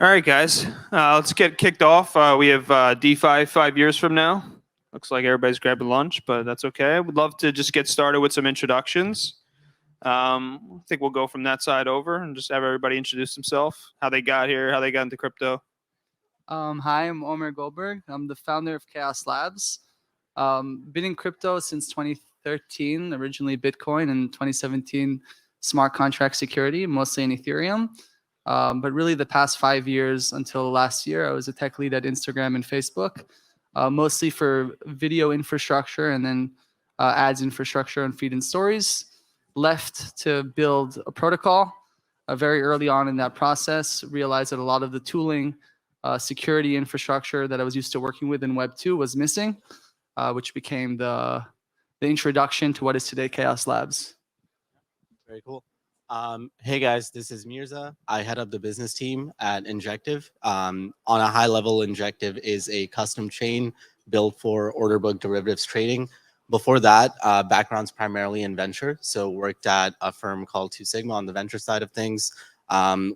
All right, guys, let's get kicked off. We have DeFi 5 years from now. Looks like everybody's grabbing lunch, but that's okay. We'd love to just get started with some introductions. I think we'll go from that side over and just have everybody introduce themselves, how they got here, how they got into crypto. Hi, I'm Omer Goldberg. I'm the founder of Chaos Labs. Been in crypto since 2013, originally Bitcoin, and 2017 smart contract security, mostly in Ethereum. But really the past 5 years until last year, I was a tech lead at Instagram and Facebook, mostly for video infrastructure and then ads infrastructure and feed and stories. Left to build a protocol very early on in that process, realized that a lot of the tooling, security infrastructure that I was used to working with in Web 2 was missing, which became the introduction to what is today Chaos Labs. Very cool. Hey guys, this is Mirza. I head up the business team at Injective. On a high level, Injective is a custom chain built for order book derivatives trading. Before that, background's primarily in venture. So worked at a firm called 2 Sigma on the venture side of things,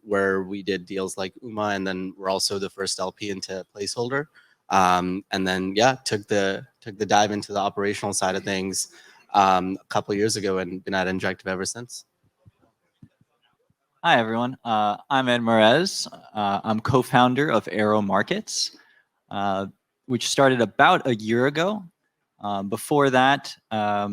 where we did deals like UMA, and then we're also the first LP into Placeholder. And then yeah, took the dive into the operational side of things a couple of years ago and been at Injective ever since. Hi, everyone. I'm Ed Morez. I'm co-founder of Arrow Markets, which started about a year ago. Before that, I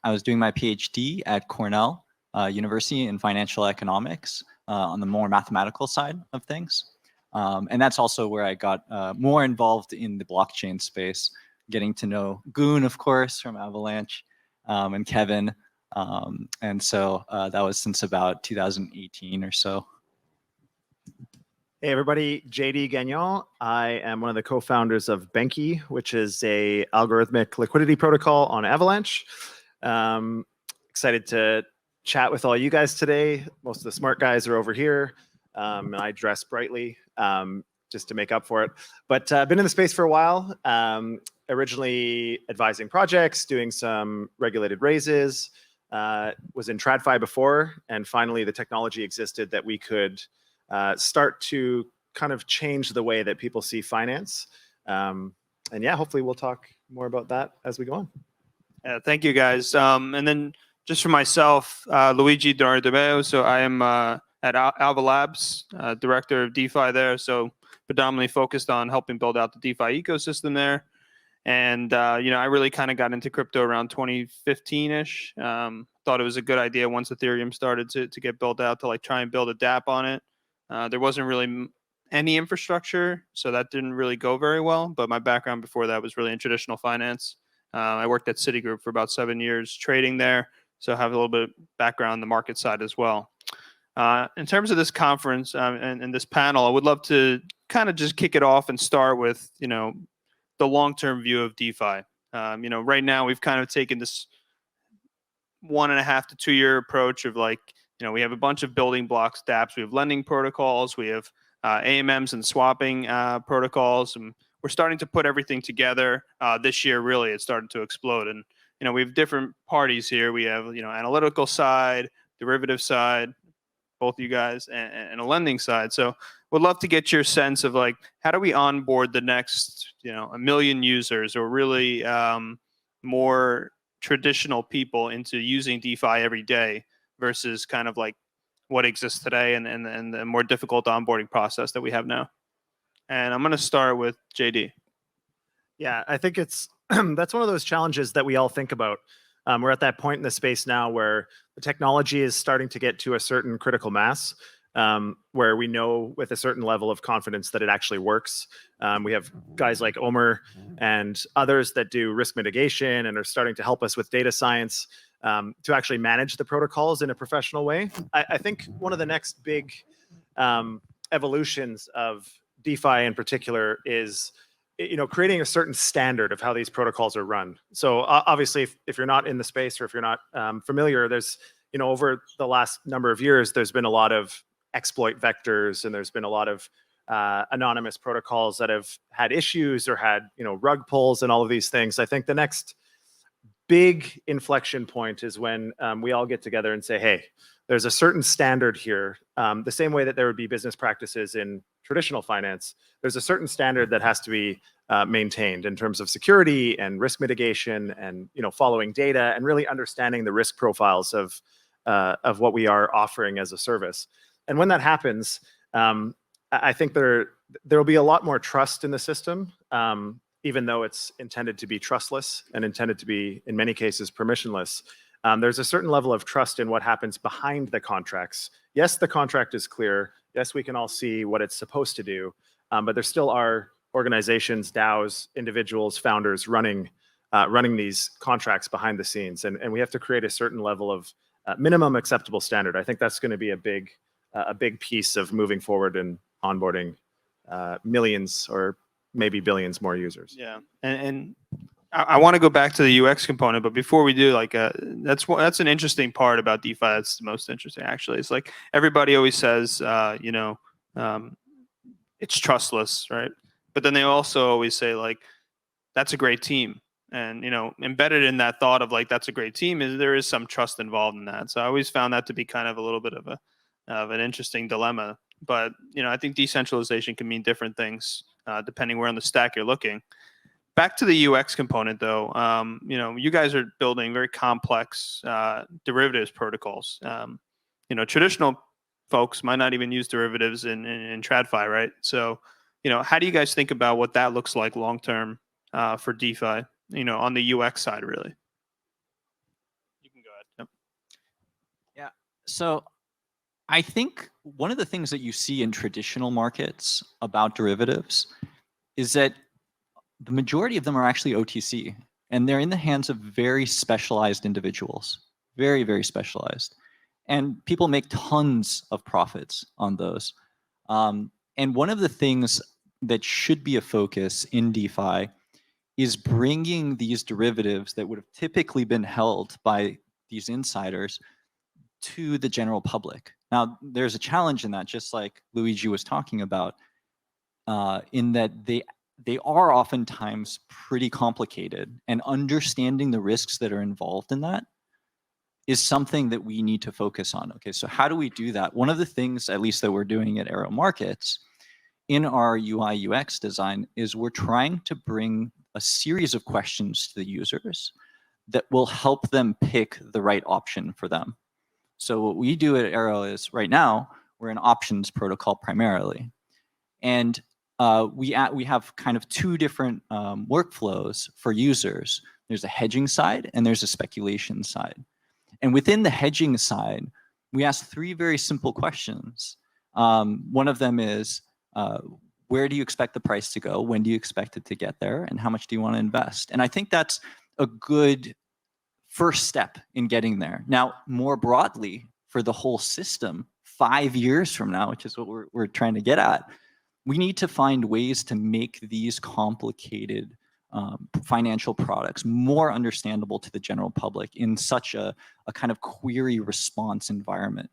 was doing my PhD at Cornell University in financial economics on the more mathematical side of things. And that's also where I got more involved in the blockchain space, getting to know Goon, of course, from Avalanche, and Kevin. And so that was since about 2018 or so. Hey everybody, JD Gagnon. I am one of the co-founders of Benki, which is a algorithmic liquidity protocol on Avalanche. Excited to chat with all you guys today. Most of the smart guys are over here, and I dress brightly just to make up for it. But I've been in the space for a while, originally advising projects, doing some regulated raises, was in TradFi before, and finally the technology existed that we could start to kind of change the way that people see finance. And yeah, hopefully we'll talk more about that as we go on. Yeah, thank you guys. And then just for myself, Luigi Dardemeo. So I am at Alva Labs, director of DeFi there. So predominantly focused on helping build out the DeFi ecosystem there. And, you know, I really kind of got into crypto around 2015-ish. Thought it was a good idea once Ethereum started to get built out to like try and build a DApp on it. There wasn't really any infrastructure, so that didn't really go very well. But my background before that was really in traditional finance. I worked at Citigroup for about 7 years trading there, so I have a little bit of background on the market side as well. In terms of this conference and this panel, I would love to kind of just kick it off and start with, you know, the long-term view of DeFi. You know, right now we've kind of taken this 1.5 to 2 year approach of like, you know, we have a bunch of building blocks, dApps, we have lending protocols, we have AMMs and swapping protocols, and we're starting to put everything together. This year, really, it's starting to explode. And, you know, we have different parties here. We have, you know, analytical side, derivative side, both you guys, and a lending side. So would love to get your sense of like, how do we onboard the next, you know, 1 million users or really more traditional people into using DeFi every day versus kind of like what exists today and the more difficult onboarding process that we have now. And I'm going to start with JD. Yeah, I think it's that's one of those challenges that we all think about. We're at that point in the space now where the technology is starting to get to a certain critical mass, where we know with a certain level of confidence that it actually works. We have guys like Omer and others that do risk mitigation and are starting to help us with data science to actually manage the protocols in a professional way. I think one of the next big evolutions of DeFi in particular is, you know, creating a certain standard of how these protocols are run. So obviously, if you're not in the space or if you're not familiar, there's, you know, over the last number of years, there's been a lot of exploit vectors, and there's been a lot of anonymous protocols that have had issues or had, you know, rug pulls and all of these things. I think the next big inflection point is when we all get together and say, hey, there's a certain standard here. The same way that there would be business practices in traditional finance, there's a certain standard that has to be maintained in terms of security and risk mitigation and following data and really understanding the risk profiles of what we are offering as a service. And when that happens, I think there will be a lot more trust in the system, even though it's intended to be trustless and intended to be, in many cases, permissionless. There's a certain level of trust in what happens behind the contracts. Yes, the contract is clear. Yes, we can all see what it's supposed to do, but there still are organizations, DAOs, individuals, founders running these contracts behind the scenes, and we have to create a certain level of minimum acceptable standard. I think that's going to be a big piece of moving forward and onboarding millions or maybe billions more users. Yeah, and I want to go back to the UX component, but before we do, like that's an interesting part about DeFi. That's the most interesting, actually. It's like everybody always says, it's trustless, right? But then they also always say like, that's a great team. And, embedded in that thought of like, that's a great team is there is some trust involved in that. So I always found that to be kind of a little bit of an interesting dilemma. But, I think decentralization can mean different things depending where on the stack you're looking. Back to the UX component though, you guys are building very complex derivatives protocols. Traditional folks might not even use derivatives in TradFi, right? So, how do you guys think about what that looks like long term for DeFi? On the UX side, really. You can go ahead. Yep. Yeah. So, I think one of the things that you see in traditional markets about derivatives is that the majority of them are actually OTC, and they're in the hands of very specialized individuals, very, very specialized. And people make tons of profits on those. And one of the things that should be a focus in DeFi is bringing these derivatives that would have typically been held by these insiders to the general public. Now, there's a challenge in that, just like Luigi was talking about, in that they are oftentimes pretty complicated, and understanding the risks that are involved in that is something that we need to focus on. Okay, so how do we do that? One of the things, at least that we're doing at Arrow Markets, in our UI UX design is we're trying to bring a series of questions to the users that will help them pick the right option for them. So what we do at Arrow is right now, we're an options protocol primarily. And we have kind of two different workflows for users. There's a hedging side and there's a speculation side. And within the hedging side, we ask three very simple questions. One of them is, where do you expect the price to go? When do you expect it to get there? And how much do you want to invest? And I think that's a good first step in getting there. Now, more broadly, for the whole system, 5 years from now, which is what we're trying to get at, we need to find ways to make these complicated financial products more understandable to the general public in such a kind of query response environment.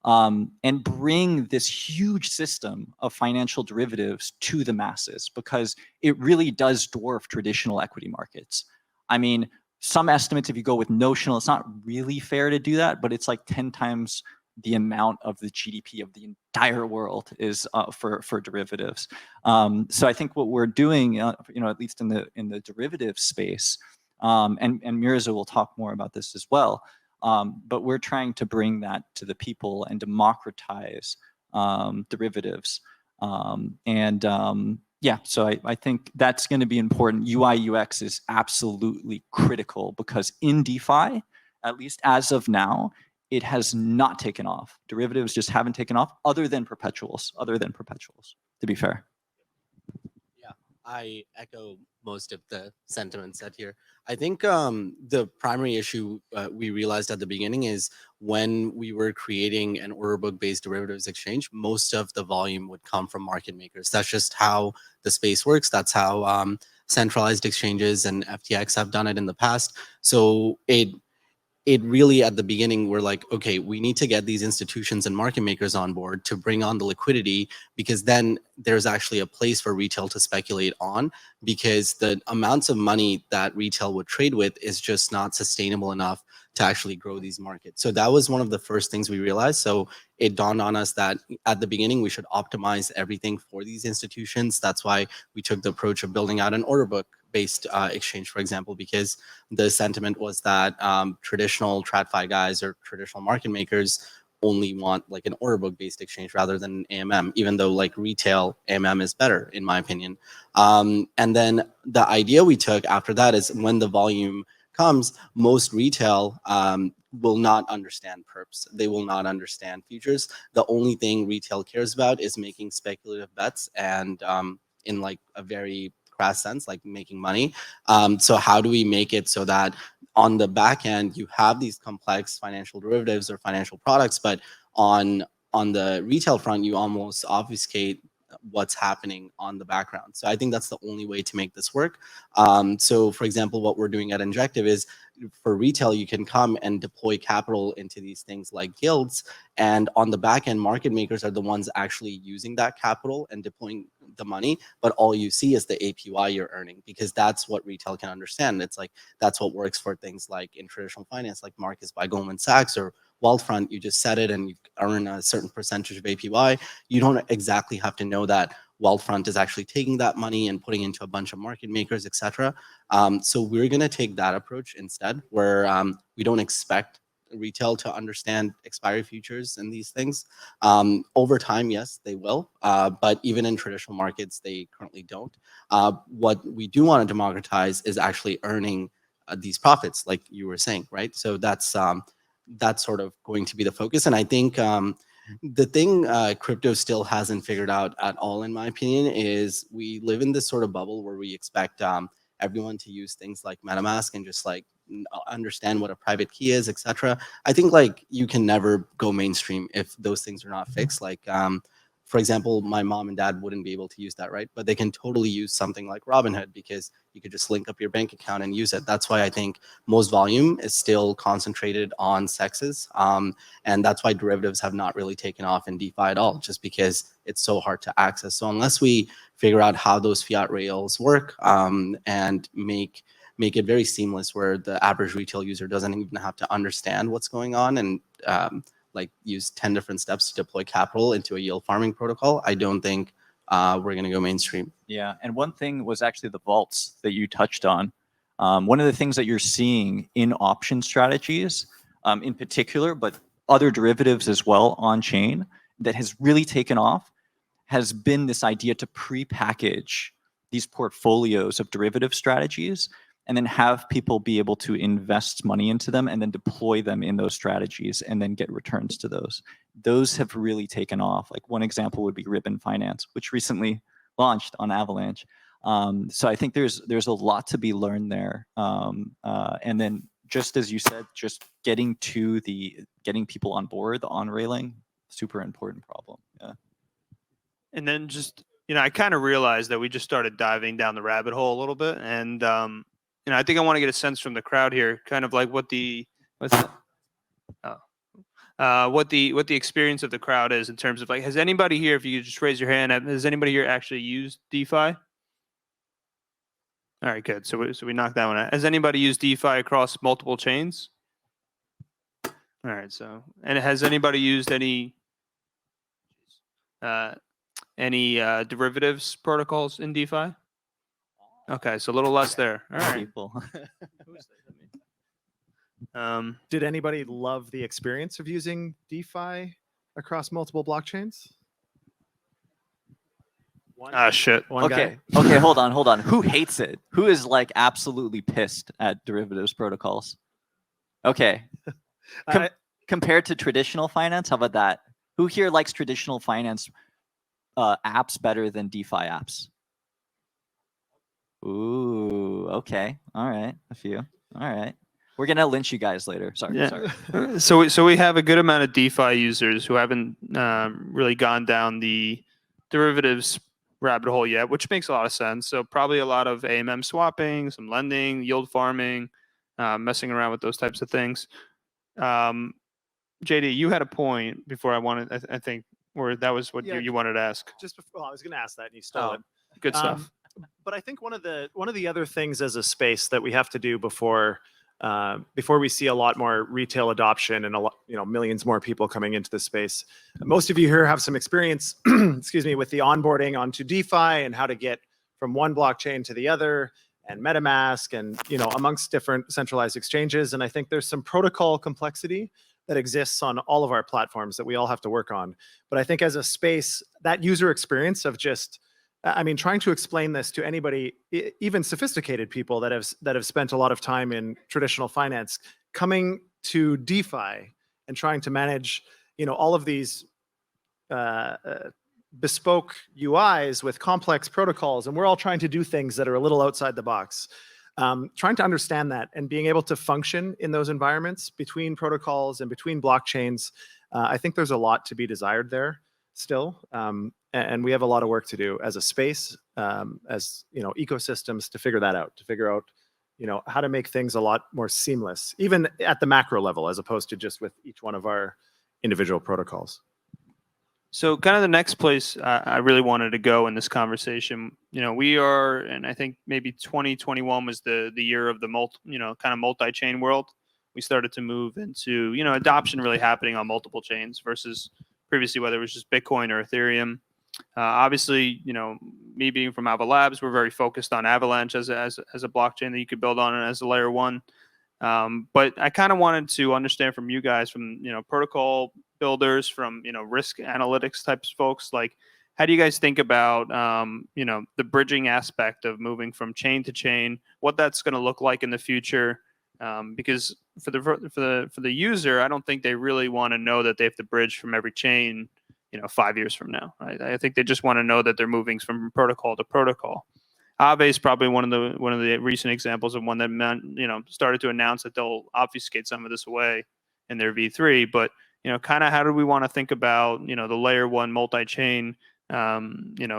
And bring this huge system of financial derivatives to the masses, because it really does dwarf traditional equity markets. I mean, some estimates, if you go with notional, it's not really fair to do that, but it's like 10 times the amount of the GDP of the entire world is for derivatives. So I think what we're doing, at least in the derivative space, and Mirza will talk more about this as well, but we're trying to bring that to the people and democratize derivatives. Yeah, so I think that's going to be important. UI UX is absolutely critical, because in DeFi, at least as of now, it has not taken off. Derivatives just haven't taken off, other than perpetuals, to be fair. Yeah, I echo most of the sentiments said here. I think the primary issue we realized at the beginning is when we were creating an order book based derivatives exchange, most of the volume would come from market makers. That's just how the space works. That's how centralized exchanges and FTX have done it in the past. So it really at the beginning we're like, okay, we need to get these institutions and market makers on board to bring on the liquidity, because then there's actually a place for retail to speculate on, because the amounts of money that retail would trade with is just not sustainable enough to actually grow these markets. So that was one of the first things we realized. So it dawned on us that at the beginning we should optimize everything for these institutions. That's why we took the approach of building out an order book based exchange, for example, because the sentiment was that traditional TradFi guys or traditional market makers only want like an order book based exchange rather than AMM, even though like retail AMM is better in my opinion. And then the idea we took after that is when the volume comes, most retail will not understand perps. They will not understand futures. The only thing retail cares about is making speculative bets and in like a very crass sense, like making money. So how do we make it so that on the back end, you have these complex financial derivatives or financial products, but on the retail front, you almost obfuscate what's happening on the background. So I think that's the only way to make this work. So for example, what we're doing at Injective is for retail, you can come and deploy capital into these things like guilds. And on the back end, market makers are the ones actually using that capital and deploying the money. But all you see is the APY you're earning, because that's what retail can understand. It's like, that's what works for things like in traditional finance, like Marcus by Goldman Sachs or Wealthfront. You just set it and you earn a certain percentage of APY. You don't exactly have to know that Wealthfront is actually taking that money and putting into a bunch of market makers, etc. So we're going to take that approach instead, where we don't expect retail to understand expiry futures and these things. Over time, yes, they will, but even in traditional markets, they currently don't. What we do want to democratize is actually earning these profits, like you were saying, right? So that's sort of going to be the focus. And I think the thing crypto still hasn't figured out at all, in my opinion, is we live in this sort of bubble where we expect everyone to use things like MetaMask and just like understand what a private key is, etc. I think like you can never go mainstream if those things are not fixed. Like, for example, my mom and dad wouldn't be able to use that, right? But they can totally use something like Robinhood, because you could just link up your bank account and use it. That's why I think most volume is still concentrated on sexes. And that's why derivatives have not really taken off in DeFi at all, just because it's so hard to access. So unless we figure out how those fiat rails work and make it very seamless, where the average retail user doesn't even have to understand what's going on and like use 10 different steps to deploy capital into a yield farming protocol, I don't think we're going to go mainstream. Yeah, and one thing was actually the vaults that you touched on. One of the things that you're seeing in option strategies in particular, but other derivatives as well on chain, that has really taken off has been this idea to pre-package these portfolios of derivative strategies and then have people be able to invest money into them and then deploy them in those strategies and then get returns to those. Those have really taken off. Like one example would be Ribbon Finance, which recently launched on Avalanche. So I think there's a lot to be learned there. And then just as you said, just getting people on board, the on-railing, super important problem. Yeah. And then just, I kind of realized that we just started diving down the rabbit hole a little bit. And, I think I want to get a sense from the crowd here, kind of like what the experience of the crowd is in terms of like, has anybody here, if you could just raise your hand, has anybody here actually used DeFi? All right, good. So we knocked that one out. Has anybody used DeFi across multiple chains? All right. So, and has anybody used any derivatives protocols in DeFi? Okay, so a little less there. All right. People. Did anybody love the experience of using DeFi across multiple blockchains? Shit. Okay. Okay, hold on. Who hates it? Who is like absolutely pissed at derivatives protocols? Okay. Compared to traditional finance, how about that? Who here likes traditional finance apps better than DeFi apps? Ooh, okay. All right. A few. All right. We're going to lynch you guys later. Sorry. Yeah. Sorry. So we have a good amount of DeFi users who haven't really gone down the derivatives rabbit hole yet, which makes a lot of sense. So probably a lot of AMM swapping, some lending, yield farming, messing around with those types of things. JD, you had a point before I wanted, I think, or that was what Yeah. you wanted to ask. Just before, I was going to ask that, and you stole it. Good stuff. But I think one of the other things as a space that we have to do before we see a lot more retail adoption and a lot, millions more people coming into the space. Most of you here have some experience, excuse me, with the onboarding onto DeFi and how to get from one blockchain to the other, and MetaMask, and amongst different centralized exchanges. And I think there's some protocol complexity that exists on all of our platforms that we all have to work on. But I think as a space, that user experience of just, trying to explain this to anybody, even sophisticated people that have spent a lot of time in traditional finance, coming to DeFi and trying to manage, all of these bespoke UIs with complex protocols, and we're all trying to do things that are a little outside the box. Trying to understand that and being able to function in those environments between protocols and between blockchains, I think there's a lot to be desired there still. And we have a lot of work to do as a space, as ecosystems, to figure that out, how to make things a lot more seamless, even at the macro level, as opposed to just with each one of our individual protocols. So kind of the next place I really wanted to go in this conversation, we are, and I think maybe 2021 was the year of the kind of multi-chain world. We started to move into, adoption really happening on multiple chains versus previously, whether it was just Bitcoin or Ethereum. Obviously, me being from AVAX, we're very focused on Avalanche as a blockchain that you could build on and as a layer one. But I kind of wanted to understand from you guys, from protocol builders, from risk analytics types folks, like, how do you guys think about the bridging aspect of moving from chain to chain, what that's going to look like in the future? Because for the user, I don't think they really want to know that they have to bridge from every chain 5 years from now. Right? I think they just want to know that they're moving from protocol to protocol. Aave is probably one of the recent examples of one that started to announce that they'll obfuscate some of this away in their V3. But kind of how do we want to think about the layer one multi-chain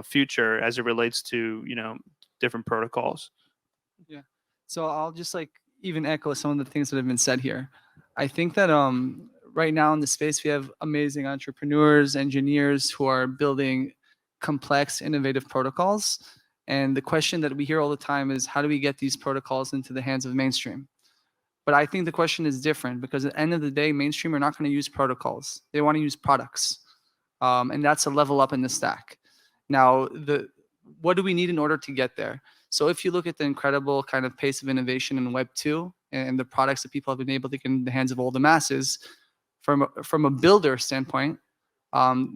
future as it relates to different protocols? Yeah. So I'll just even echo some of the things that have been said here. I think that right now in the space, we have amazing entrepreneurs, engineers who are building complex, innovative protocols. And the question that we hear all the time is, how do we get these protocols into the hands of mainstream? But I think the question is different, because at the end of the day, mainstream are not going to use protocols. They want to use products. And that's a level up in the stack. Now, what do we need in order to get there? So if you look at the incredible kind of pace of innovation in Web 2 and the products that people have been able to get in the hands of all the masses, from a builder standpoint,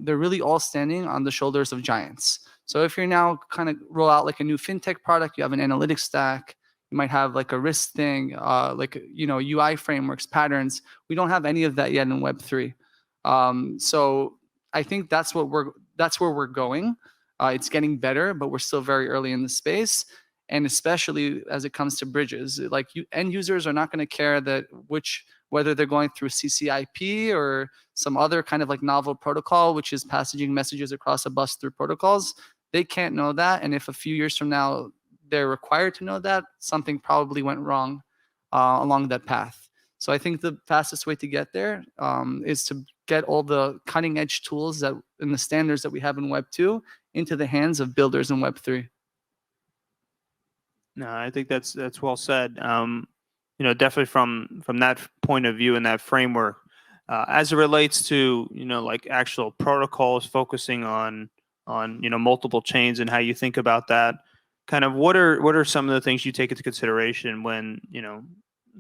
they're really all standing on the shoulders of giants. So if you're now kind of roll out like a new fintech product, you have an analytics stack, you might have like a risk thing, UI frameworks, patterns. We don't have any of that yet in Web 3. So I think that's where we're going. It's getting better, but we're still very early in the space. And especially as it comes to bridges, end users are not going to care whether they're going through CCIP or some other kind of novel protocol, which is passaging messages across a bus through protocols. They can't know that. And if a few years from now they're required to know that, something probably went wrong along that path. So I think the fastest way to get there is to get all the cutting edge tools and the standards that we have in Web 2 into the hands of builders in Web 3. No, I think that's well said. Definitely from that point of view and that framework, as it relates to actual protocols focusing on multiple chains and how you think about that. Kind of what are some of the things you take into consideration when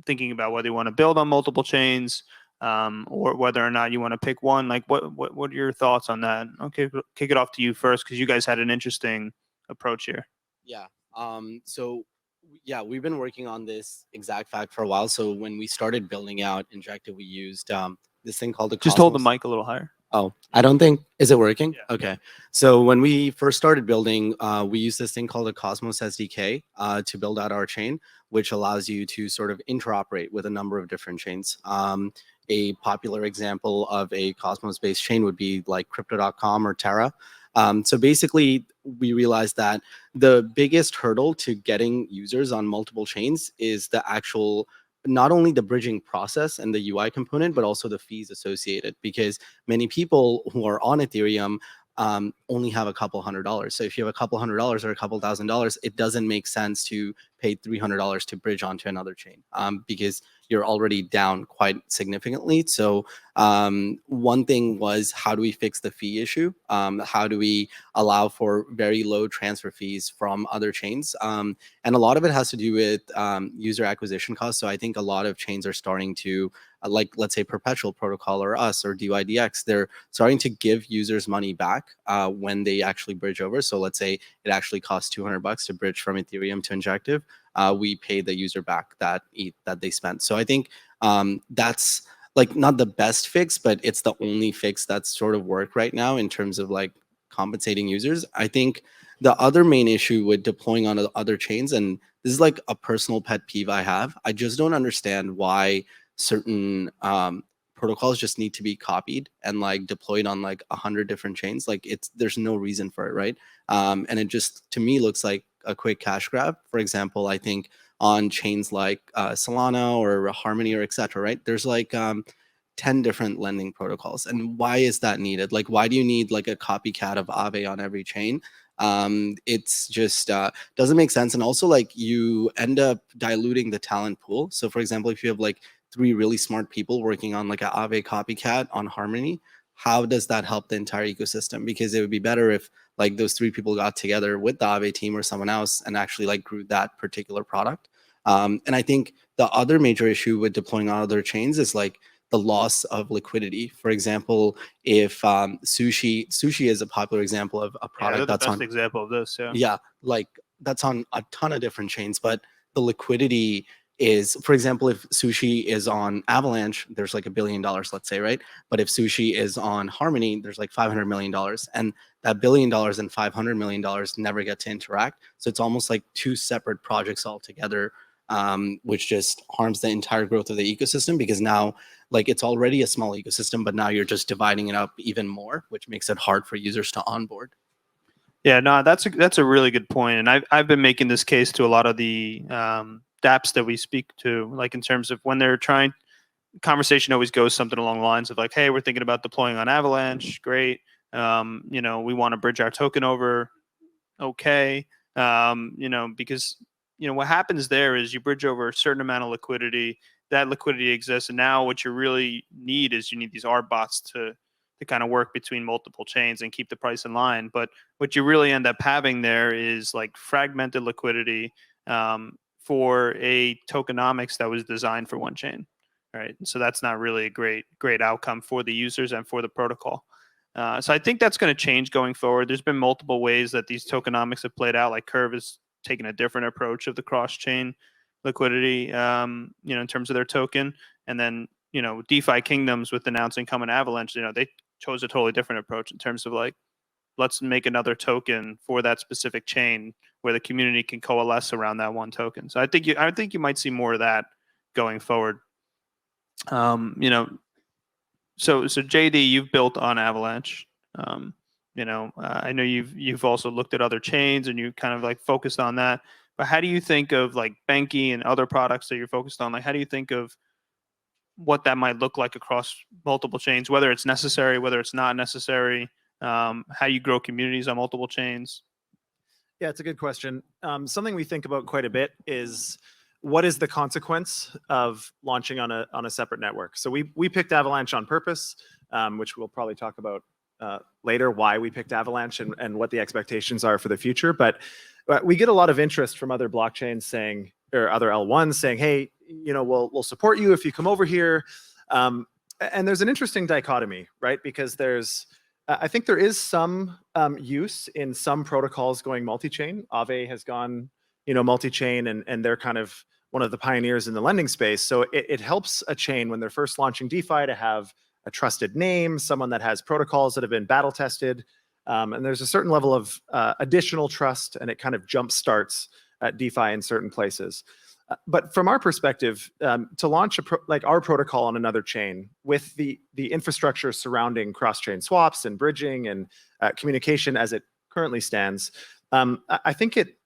thinking about whether you want to build on multiple chains or whether or not you want to pick one? Like what are your thoughts on that? Okay, kick it off to you first, because you guys had an interesting approach here. Yeah. We've been working on this exact fact for a while. So when we started building out Injective, we used this thing called Just hold the mic a little higher. Oh, I don't think, is it working? Yeah. Okay. So when we first started building, we used this thing called a Cosmos SDK to build out our chain, which allows you to sort of interoperate with a number of different chains. A popular example of a Cosmos-based chain would be like Crypto.com or Terra. So basically, we realized that the biggest hurdle to getting users on multiple chains is the actual not only the bridging process and the UI component, but also the fees associated, because many people who are on Ethereum only have a couple $100s. So if you have a couple $100s or a couple $1,000s, it doesn't make sense to pay $300 to bridge onto another chain because you're already down quite significantly. So one thing was, how do we fix the fee issue? How do we allow for very low transfer fees from other chains? And a lot of it has to do with user acquisition costs. So I think a lot of chains are starting to, like, let's say Perpetual Protocol or us or DYDX, they're starting to give users money back when they actually bridge over. So let's say it actually costs $200 to bridge from Ethereum to Injective. We pay the user back that they spent. So I think that's like not the best fix, but it's the only fix that's sort of work right now in terms of like compensating users. I think the other main issue with deploying on other chains, and this is like a personal pet peeve I have, I just don't understand why certain protocols just need to be copied and like deployed on like 100 different chains. Like there's no reason for it, right? And it just, to me, looks like a quick cash grab. For example, I think on chains like Solana or Harmony or etc., right? There's like 10 different lending protocols. And why is that needed? Like, why do you need like a copycat of Aave on every chain? It's just doesn't make sense. And also, like, you end up diluting the talent pool. So for example, if you have like 3 really smart people working on like an Aave copycat on Harmony, how does that help the entire ecosystem? Because it would be better if like those 3 people got together with the Aave team or someone else and actually like grew that particular product. And I think the other major issue with deploying on other chains is like the loss of liquidity. For example, if Sushi is a popular example of a product that's on. Example of this, Yeah, like that's on a ton of different chains, but the liquidity is, for example, if Sushi is on Avalanche, there's like $1 billion, let's say, right? But if Sushi is on Harmony, there's like $500 million, and that $1 billion and $500 million never get to interact. So it's almost like 2 separate projects altogether, which just harms the entire growth of the ecosystem, because now, like, it's already a small ecosystem, but now you're just dividing it up even more, which makes it hard for users to onboard. Yeah, no, that's a really good point, and I've been making this case to a lot of the dApps that we speak to, like in terms of when they're trying. Conversation always goes something along the lines of like, hey, we're thinking about deploying on Avalanche, great. You know, we want to bridge our token over, okay. You know, because you know what happens there is you bridge over a certain amount of liquidity. That liquidity exists, and now what you really need is you need these R bots to kind of work between multiple chains and keep the price in line. But what you really end up having there is like fragmented liquidity for a tokenomics that was designed for one chain, right? So that's not really a great outcome for the users and for the protocol. So I think that's going to change going forward. There's been multiple ways that these tokenomics have played out. Like Curve has taken a different approach of the cross-chain liquidity, you know, in terms of their token. And then, you know, DeFi Kingdoms with announcing coming Avalanche, you know, they chose a totally different approach in terms of like, let's make another token for that specific chain where the community can coalesce around that one token. So I think you might see more of that going forward. You know, so JD, you've built on Avalanche. You know, I know you've also looked at other chains and you kind of like focused on that. But how do you think of like Benki and other products that you're focused on? Like, how do you think of what that might look like across multiple chains, whether it's necessary, whether it's not necessary, how you grow communities on multiple chains? Yeah, it's a good question. Something we think about quite a bit is what is the consequence of launching on a separate network. So we picked Avalanche on purpose, which we'll probably talk about later, why we picked Avalanche and what the expectations are for the future. But we get a lot of interest from other blockchains saying, or other L1s saying, hey, you know, we'll support you if you come over here. And there's an interesting dichotomy, right? Because I think there is some use in some protocols going multi-chain. Aave has gone, you know, multi-chain, and they're kind of one of the pioneers in the lending space. So it helps a chain when they're first launching DeFi to have a trusted name, someone that has protocols that have been battle tested. And there's a certain level of additional trust, and it kind of jump starts DeFi in certain places. But from our perspective, to launch like our protocol on another chain with the infrastructure surrounding cross-chain swaps and bridging and communication as it currently stands, I think it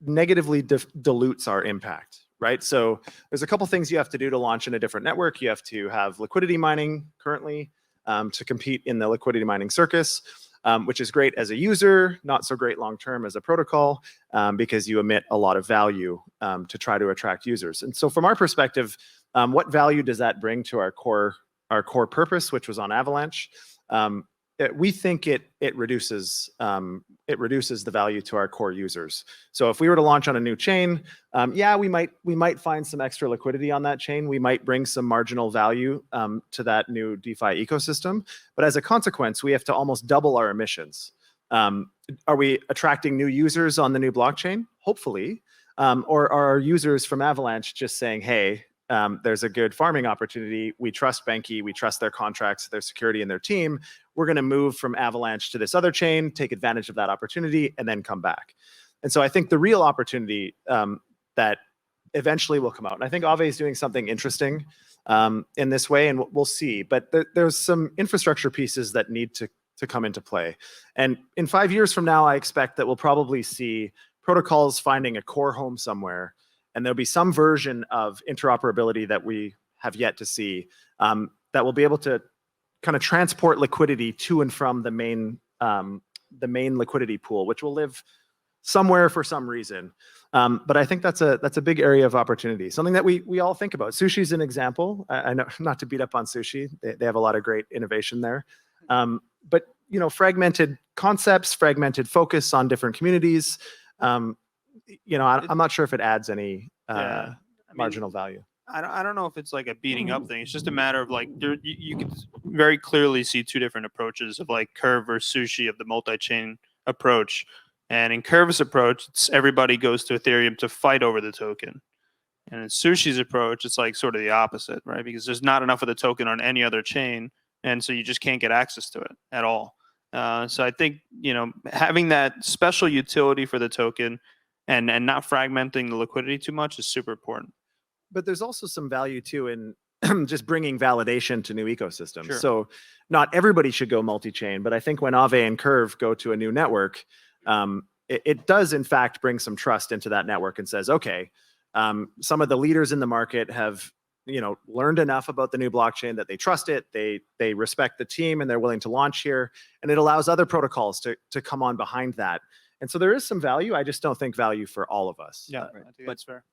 negatively dilutes our impact, right? So there's a couple things you have to do to launch in a different network. You have to have liquidity mining currently to compete in the liquidity mining circus, which is great as a user, not so great long-term as a protocol, because you emit a lot of value to try to attract users. And so from our perspective, what value does that bring to our core purpose, which was on Avalanche? We think it reduces the value to our core users. So if we were to launch on a new chain, yeah, we might find some extra liquidity on that chain. We might bring some marginal value to that new DeFi ecosystem. But as a consequence, we have to almost double our emissions. Are we attracting new users on the new blockchain? Hopefully. Or are our users from Avalanche just saying, hey, there's a good farming opportunity. We trust Benki. We trust their contracts, their security, and their team. We're going to move from Avalanche to this other chain, take advantage of that opportunity, and then come back. And so I think the real opportunity that eventually will come out, and I think Aave is doing something interesting in this way, and we'll see. But there's some infrastructure pieces that need to come into play. And in 5 years from now, I expect that we'll probably see protocols finding a core home somewhere, and there'll be some version of interoperability that we have yet to see that will be able to kind of transport liquidity to and from the main liquidity pool, which will live somewhere for some reason. But I think that's a big area of opportunity, something that we all think about. Sushi is an example. I know, not to beat up on Sushi, they have a lot of great innovation there. But fragmented concepts, fragmented focus on different communities. I'm not sure if it adds any marginal value. I don't know if it's like a beating up thing. It's just a matter of like you can very clearly see two different approaches of like Curve versus Sushi of the multi-chain approach. And in Curve's approach, it's everybody goes to Ethereum to fight over the token. And in Sushi's approach, it's like sort of the opposite, right? Because there's not enough of the token on any other chain, and so you just can't get access to it at all. So I think having that special utility for the token and not fragmenting the liquidity too much is super important. But there's also some value too in just bringing validation to new ecosystems. Sure. So not everybody should go multi-chain, but I think when Aave and Curve go to a new network, it does in fact bring some trust into that network and says, okay, some of the leaders in the market have learned enough about the new blockchain that they trust it, they respect the team, and they're willing to launch here, and it allows other protocols to come on behind that. And so there is some value. I just don't think value for all of us. Yeah, I think that's fair.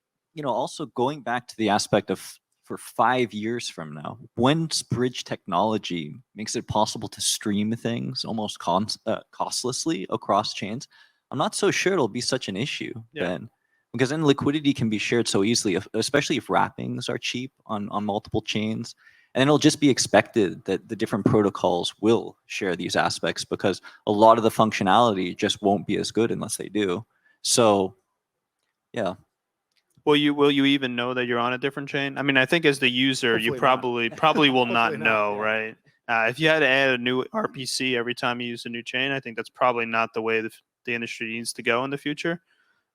Also going back to the aspect of for 5 years from now, once bridge technology makes it possible to stream things almost costlessly across chains, I'm not so sure it'll be such an issue then. Because then liquidity can be shared so easily, especially if wrappings are cheap on multiple chains. And it'll just be expected that the different protocols will share these aspects because a lot of the functionality just won't be as good unless they do. So, yeah. Will you even know that you're on a different chain? I mean, I think as the user, Hopefully you probably will not Hopefully not, know, yeah. right? If you had to add a new RPC every time you use a new chain, I think that's probably not the way the industry needs to go in the future.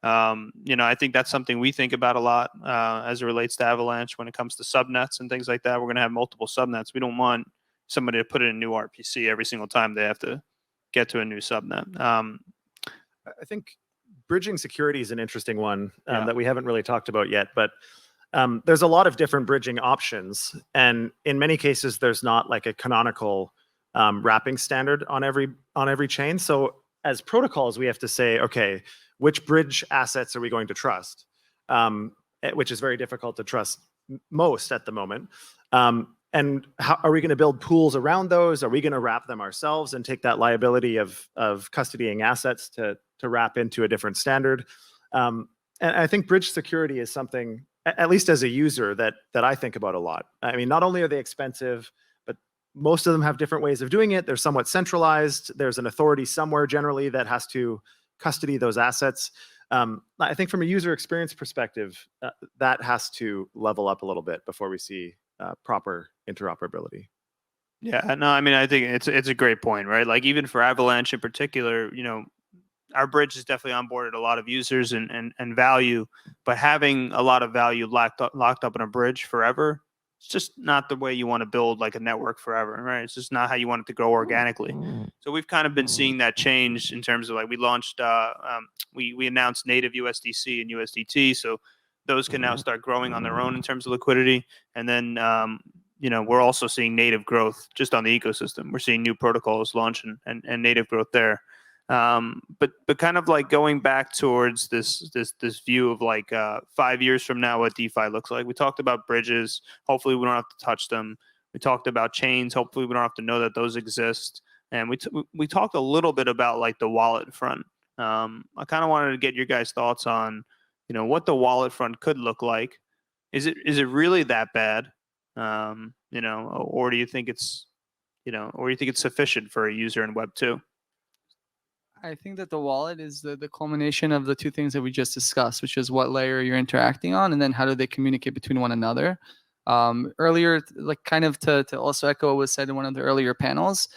I think that's something we think about a lot as it relates to Avalanche when it comes to subnets and things like that. We're going to have multiple subnets. We don't want somebody to put in a new RPC every single time they have to get to a new subnet. I think bridging security is an interesting one that we haven't really talked about yet, but there's a lot of different bridging options. And in many cases, there's not like a canonical wrapping standard on every chain. So as protocols, we have to say, okay, which bridge assets are we going to trust? Which is very difficult to trust most at the moment. And how are we going to build pools around those? Are we going to wrap them ourselves and take that liability of custodying assets to wrap into a different standard? And I think bridge security is something, at least as a user, that I think about a lot. I mean, not only are they expensive, but most of them have different ways of doing it. They're somewhat centralized. There's an authority somewhere generally that has to custody those assets. I think from a user experience perspective, that has to level up a little bit before we see proper interoperability. Yeah, no, I mean, I think it's a great point, right? Like even for Avalanche in particular, our bridge has definitely onboarded a lot of users and value, but having a lot of value locked up in a bridge forever, it's just not the way you want to build like a network forever, right? It's just not how you want it to grow organically. So we've kind of been seeing that change in terms of like we launched, we announced native USDC and USDT. So those can now start growing on their own in terms of liquidity. And then, we're also seeing native growth just on the ecosystem. We're seeing new protocols launch and native growth there. But kind of like going back towards this view of like 5 years from now, what DeFi looks like. We talked about bridges. Hopefully we don't have to touch them. We talked about chains. Hopefully we don't have to know that those exist. And we talked a little bit about like the wallet front. I kind of wanted to get your guys' thoughts on, what the wallet front could look like. Is it really that bad? Or do you think it's, sufficient for a user in Web 2? I think that the wallet is the culmination of the two things that we just discussed, which is what layer you're interacting on, and then how do they communicate between one another. Earlier, like kind of to also echo what was said in one of the earlier panels,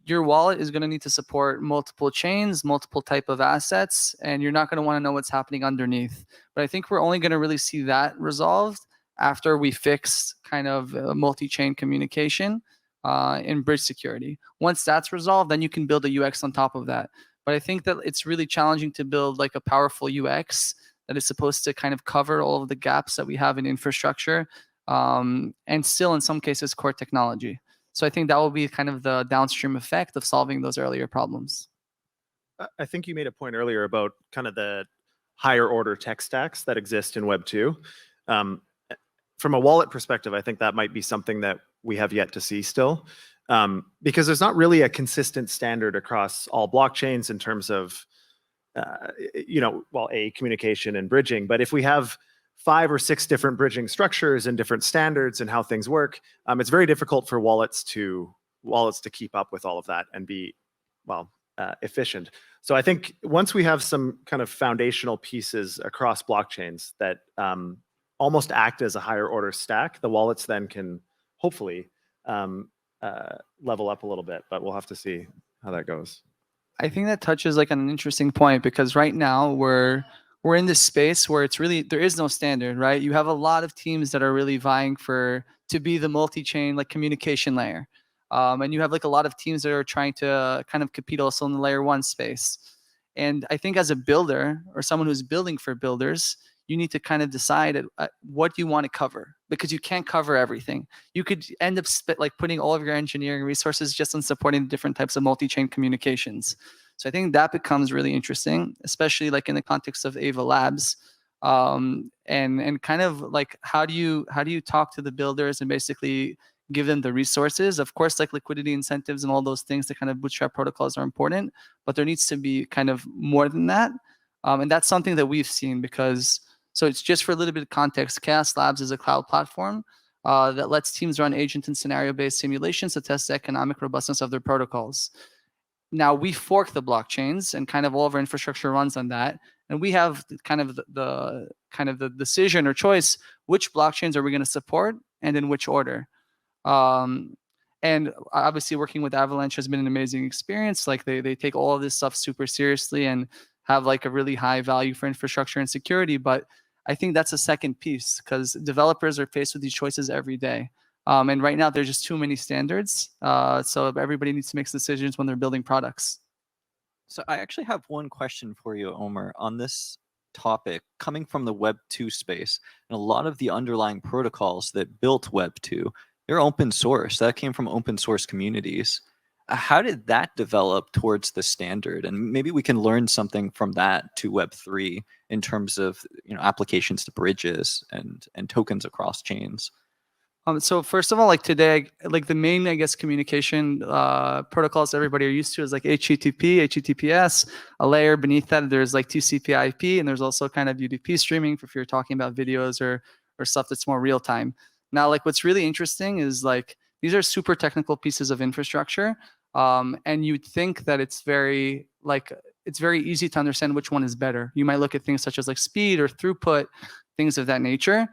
your wallet is going to need to support multiple chains, multiple type of assets, and you're not going to want to know what's happening underneath. But I think we're only going to really see that resolved after we fix kind of multi-chain communication in bridge security. Once that's resolved, then you can build a UX on top of that. But I think that it's really challenging to build like a powerful UX that is supposed to kind of cover all of the gaps that we have in infrastructure and still in some cases core technology. So I think that will be kind of the downstream effect of solving those earlier problems. I think you made a point earlier about kind of the higher order tech stacks that exist in Web 2. From a wallet perspective, I think that might be something that we have yet to see still. Because there's not really a consistent standard across all blockchains in terms of, communication and bridging. But if we have 5 or 6 different bridging structures and different standards and how things work, it's very difficult for wallets to keep up with all of that and be, efficient. So I think once we have some kind of foundational pieces across blockchains that almost act as a higher order stack, the wallets then can hopefully level up a little bit, but we'll have to see how that goes. I think that touches like on an interesting point, because right now we're in this space where it's really, there is no standard, right? You have a lot of teams that are really vying to be the multi-chain like communication layer. And you have like a lot of teams that are trying to kind of compete also in the layer 1 space. And I think as a builder or someone who's building for builders, you need to kind of decide what you want to cover, because you can't cover everything. You could end up putting all of your engineering resources just on supporting different types of multi-chain communications. So I think that becomes really interesting, especially like in the context of Ava Labs, and kind of like how do you talk to the builders and basically give them the resources? Of course, like liquidity incentives and all those things to kind of bootstrap protocols are important, but there needs to be kind of more than that. And that's something that we've seen because. So it's just for a little bit of context, Chaos Labs is a cloud platform that lets teams run agent and scenario-based simulations to test the economic robustness of their protocols. Now we fork the blockchains, and kind of all of our infrastructure runs on that. And we have kind of the decision or choice, which blockchains are we going to support and in which order. And obviously working with Avalanche has been an amazing experience. Like they take all of this stuff super seriously and have like a really high value for infrastructure and security. But I think that's a second piece, because developers are faced with these choices every day. And right now, there's just too many standards. So everybody needs to make decisions when they're building products. So I actually have one question for you, Omer, on this topic. Coming from the Web 2 space, and a lot of the underlying protocols that built Web 2, they're open source. That came from open source communities. How did that develop towards the standard? And maybe we can learn something from that to Web3 in terms of applications to bridges and tokens across chains. So first of all, like today, like the main, I guess, communication protocols everybody are used to is like HTTP, HTTPS. A layer beneath that, there's like TCP/IP, and there's also kind of UDP streaming if you're talking about videos or stuff that's more real time. Now, like what's really interesting is like these are super technical pieces of infrastructure. And you'd think that it's very easy to understand which one is better. You might look at things such as like speed or throughput, things of that nature.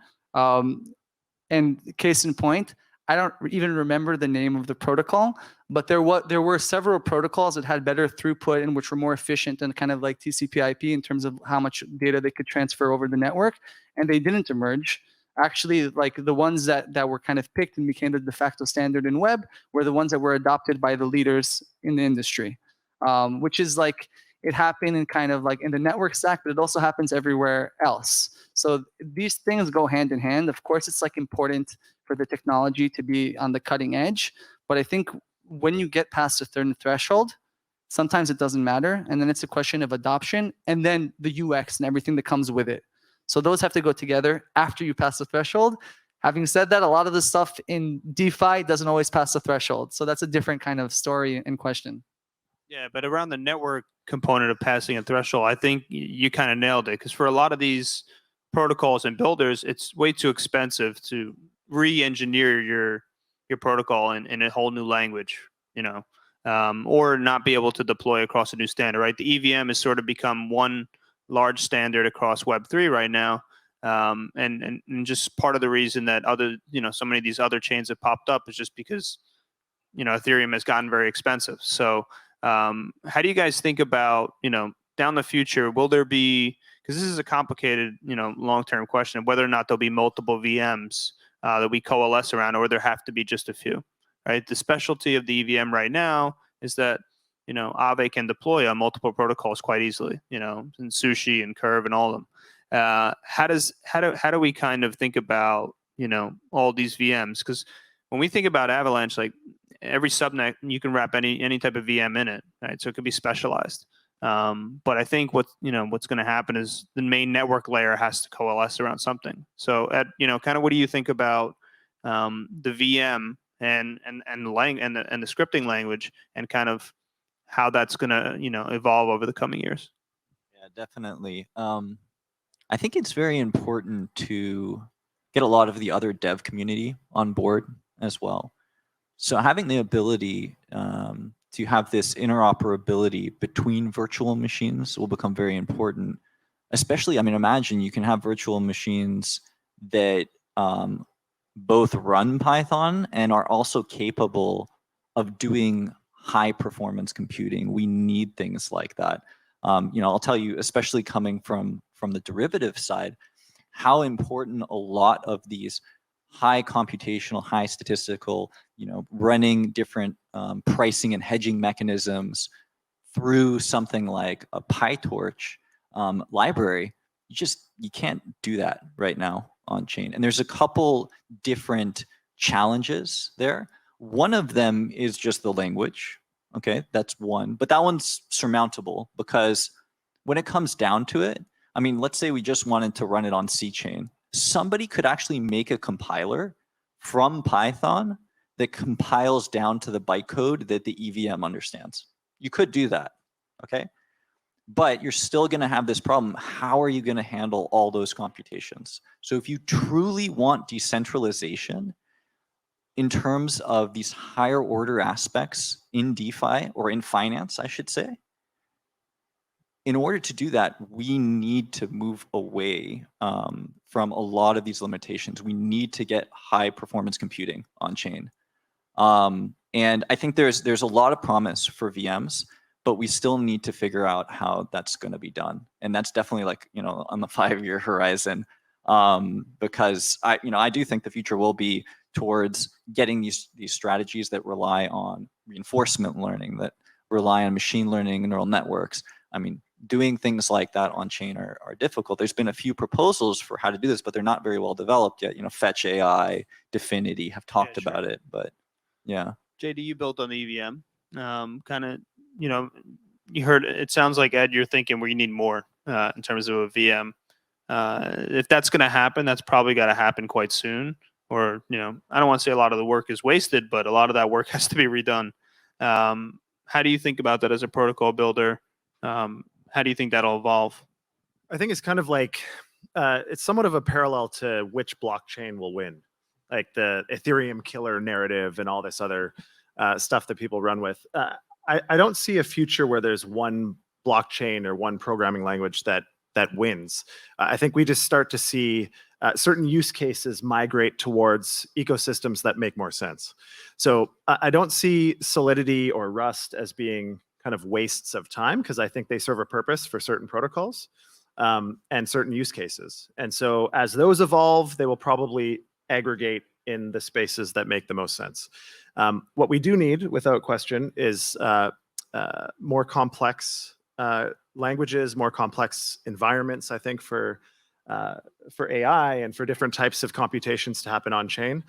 And case in point, I don't even remember the name of the protocol, but there were several protocols that had better throughput and which were more efficient than kind of like TCP/IP in terms of how much data they could transfer over the network, and they didn't emerge. Actually, like the ones that were kind of picked and became the de facto standard in web were the ones that were adopted by the leaders in the industry, which is like, it happened in kind of like in the network stack, but it also happens everywhere else. So these things go hand in hand. Of course, it's like important for the technology to be on the cutting edge, but I think when you get past a certain threshold, sometimes it doesn't matter, and then it's a question of adoption, and then the UX and everything that comes with it. So those have to go together after you pass the threshold. Having said that, a lot of the stuff in DeFi doesn't always pass the threshold. So that's a different kind of story and question. Yeah, but around the network component of passing a threshold, I think you kind of nailed it. Because for a lot of these protocols and builders, it's way too expensive to re-engineer your protocol in a whole new language, or not be able to deploy across a new standard, right? The EVM has sort of become one large standard across Web3 right now. And just part of the reason that so many of these other chains have popped up is just because, Ethereum has gotten very expensive. So how do you guys think about, down the future, will there be, because this is a complicated, long-term question of whether or not there'll be multiple VMs that we coalesce around, or there have to be just a few, right? The specialty of the EVM right now is that, Aave can deploy on multiple protocols quite easily, and Sushi and Curve and all of them. How do we kind of think about, all these VMs? Because when we think about Avalanche, like every subnet, you can wrap any type of VM in it, right? So it could be specialized. But I think what's going to happen is the main network layer has to coalesce around something. So kind of what do you think about the VM and the scripting language, and kind of how that's going to evolve over the coming years? Yeah, definitely. I think it's very important to get a lot of the other dev community on board as well. So having the ability to have this interoperability between virtual machines will become very important. Especially, imagine you can have virtual machines that both run Python and are also capable of doing high performance computing. We need things like that. I'll tell you, especially coming from the derivative side, how important a lot of these high computational, high statistical, running different pricing and hedging mechanisms through something like a PyTorch library, you can't do that right now on chain. And there's a couple different challenges there. One of them is just the language. Okay, that's one, but that one's surmountable, because when it comes down to it, let's say we just wanted to run it on C chain. Somebody could actually make a compiler from Python that compiles down to the bytecode that the EVM understands. You could do that, okay? But you're still going to have this problem. How are you going to handle all those computations? So if you truly want decentralization in terms of these higher order aspects in DeFi, or in finance, I should say, in order to do that, we need to move away from a lot of these limitations. We need to get high performance computing on chain. And I think there's a lot of promise for VMs, but we still need to figure out how that's going to be done. And that's definitely on the 5-year horizon, because I do think the future will be towards getting these strategies that rely on reinforcement learning, that rely on machine learning and neural networks. Doing things like that on chain are difficult. There's been a few proposals for how to do this, but they're not very well developed yet. Fetch AI, Dfinity have talked about it, but yeah. JD, you built on the EVM. Kind of, you heard, it sounds like, Ed, you're thinking we need more in terms of a VM. If that's going to happen, that's probably got to happen quite soon. Or, I don't want to say a lot of the work is wasted, but a lot of that work has to be redone. How do you think about that as a protocol builder? How do you think that'll evolve? I think it's kind of like, it's somewhat of a parallel to which blockchain will win, like the Ethereum killer narrative and all this other stuff that people run with. I don't see a future where there's one blockchain or one programming language that wins. I think we just start to see certain use cases migrate towards ecosystems that make more sense. So I don't see Solidity or Rust as being kind of wastes of time, because I think they serve a purpose for certain protocols and certain use cases. And so as those evolve, they will probably aggregate in the spaces that make the most sense. What we do need, without question, is more complex languages, more complex environments, I think, for AI and for different types of computations to happen on chain.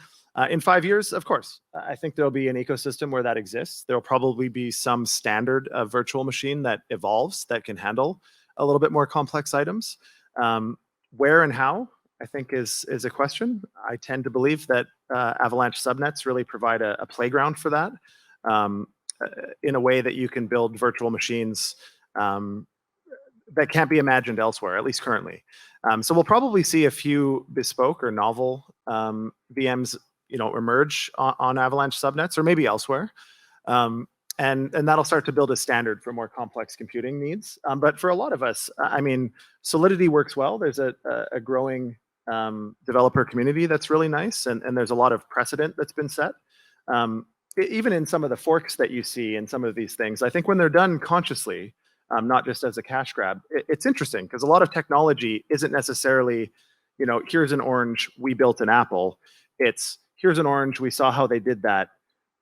In 5 years, of course, I think there'll be an ecosystem where that exists. There'll probably be some standard virtual machine that evolves that can handle a little bit more complex items. Where and how, I think, is a question. I tend to believe that Avalanche subnets really provide a playground for that, in a way that you can build virtual machines that can't be imagined elsewhere, at least currently. So we'll probably see a few bespoke or novel VMs, emerge on Avalanche subnets or maybe elsewhere. And that'll start to build a standard for more complex computing needs. But for a lot of us, I mean, Solidity works well. There's a growing developer community that's really nice, and there's a lot of precedent that's been set. Even in some of the forks that you see in some of these things, I think when they're done consciously, not just as a cash grab, it's interesting because a lot of technology isn't necessarily, here's an orange, we built an apple. It's here's an orange, we saw how they did that.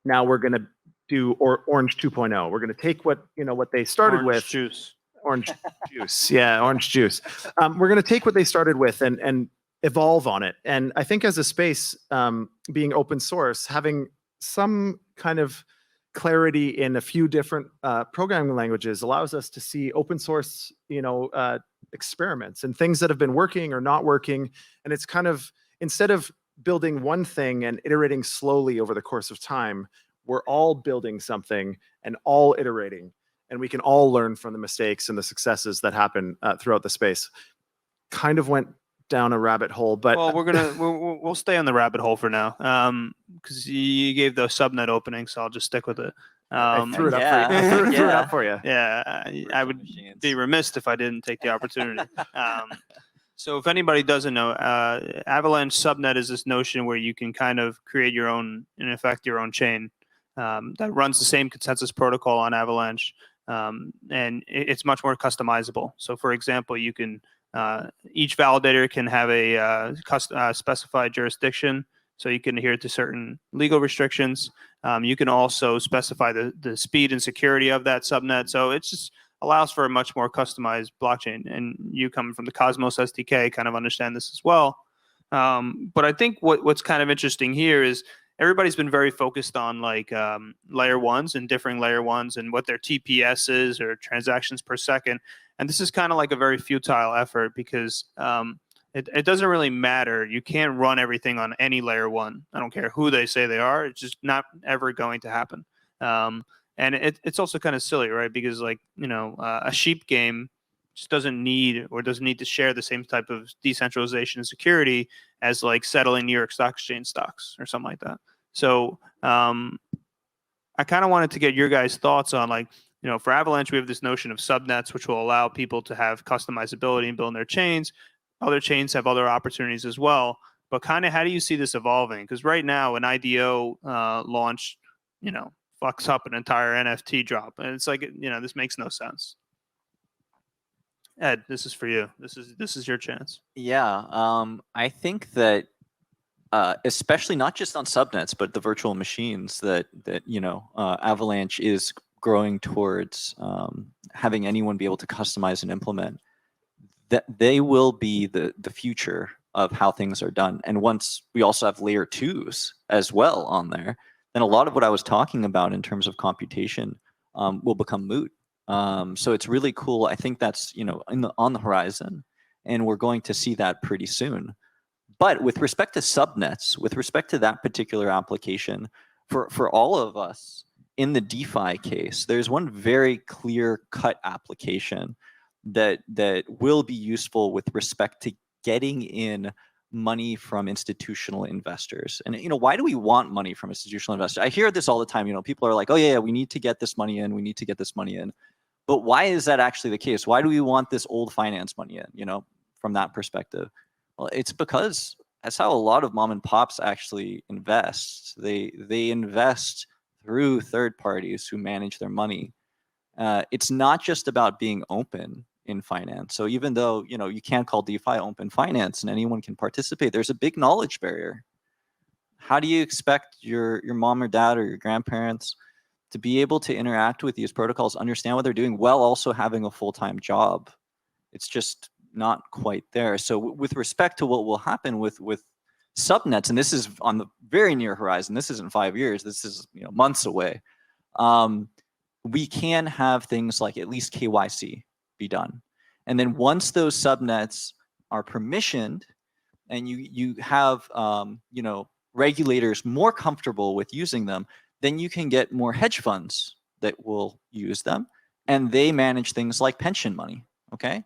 Now we're going to do orange 2.0. We're going to take what they started Orange with. juice. Orange juice. Yeah, orange juice. We're going to take what they started with and evolve on it. And I think as a space, being open source, having some kind of clarity in a few different programming languages allows us to see open source, experiments and things that have been working or not working. And it's kind of, instead of building one thing and iterating slowly over the course of time, we're all building something and all iterating, and we can all learn from the mistakes and the successes that happen throughout the space. Kind of went down a rabbit hole, but Well, we'll stay on the rabbit hole for now, because you gave the subnet opening, so I'll just stick with it. I threw it up yeah, for you. I threw it yeah. up for you. Yeah, I would Machines. be remiss if I didn't take the opportunity. So if anybody doesn't know, Avalanche subnet is this notion where you can kind of create your own, in effect, your own chain that runs the same consensus protocol on Avalanche, and it's much more customizable. So for example, you can each validator can have a specified jurisdiction, so you can adhere to certain legal restrictions. You can also specify the speed and security of that subnet. So it just allows for a much more customized blockchain. And you coming from the Cosmos SDK kind of understand this as well. But I think what's kind of interesting here is everybody's been very focused on like layer ones and differing layer ones and what their TPS is, or transactions per second. And this is kind of like a very futile effort because it doesn't really matter. You can't run everything on any layer one. I don't care who they say they are. It's just not ever going to happen. And it's also kind of silly, right? Because like, a sheep game just doesn't need to share the same type of decentralization and security as like settling New York Stock Exchange stocks or something like that. So I kind of wanted to get your guys' thoughts on like, for Avalanche, we have this notion of subnets, which will allow people to have customizability and build their chains. Other chains have other opportunities as well. But kind of how do you see this evolving? Because right now, an IDO launch, fucks up an entire NFT drop. And it's like, this makes no sense. Ed, this is for you. This is your chance. Yeah, I think that especially not just on subnets, but the virtual machines that Avalanche is growing towards having anyone be able to customize and implement, that they will be the future of how things are done. And once we also have layer 2s as well on there, then a lot of what I was talking about in terms of computation will become moot. So it's really cool. I think that's on the horizon, and we're going to see that pretty soon. But with respect to subnets, with respect to that particular application, for all of us in the DeFi case, there's one very clear-cut application that will be useful with respect to getting in money from institutional investors. And why do we want money from institutional investors? I hear this all the time. People are like, oh yeah, we need to get this money in. We need to get this money in. But why is that actually the case? Why do we want this old finance money in? From that perspective, well, it's because that's how a lot of mom and pops actually invest. They invest through third parties who manage their money. It's not just about being open in finance. So even though you can't call DeFi open finance and anyone can participate, there's a big knowledge barrier. How do you expect your mom or dad or your grandparents to be able to interact with these protocols, understand what they're doing while also having a full-time job. It's just not quite there. So with respect to what will happen with subnets, and this is on the very near horizon, this isn't 5 years, this is months away, we can have things like at least KYC be done. And then once those subnets are permissioned and you have regulators more comfortable with using them, then you can get more hedge funds that will use them, and they manage things like pension money, okay?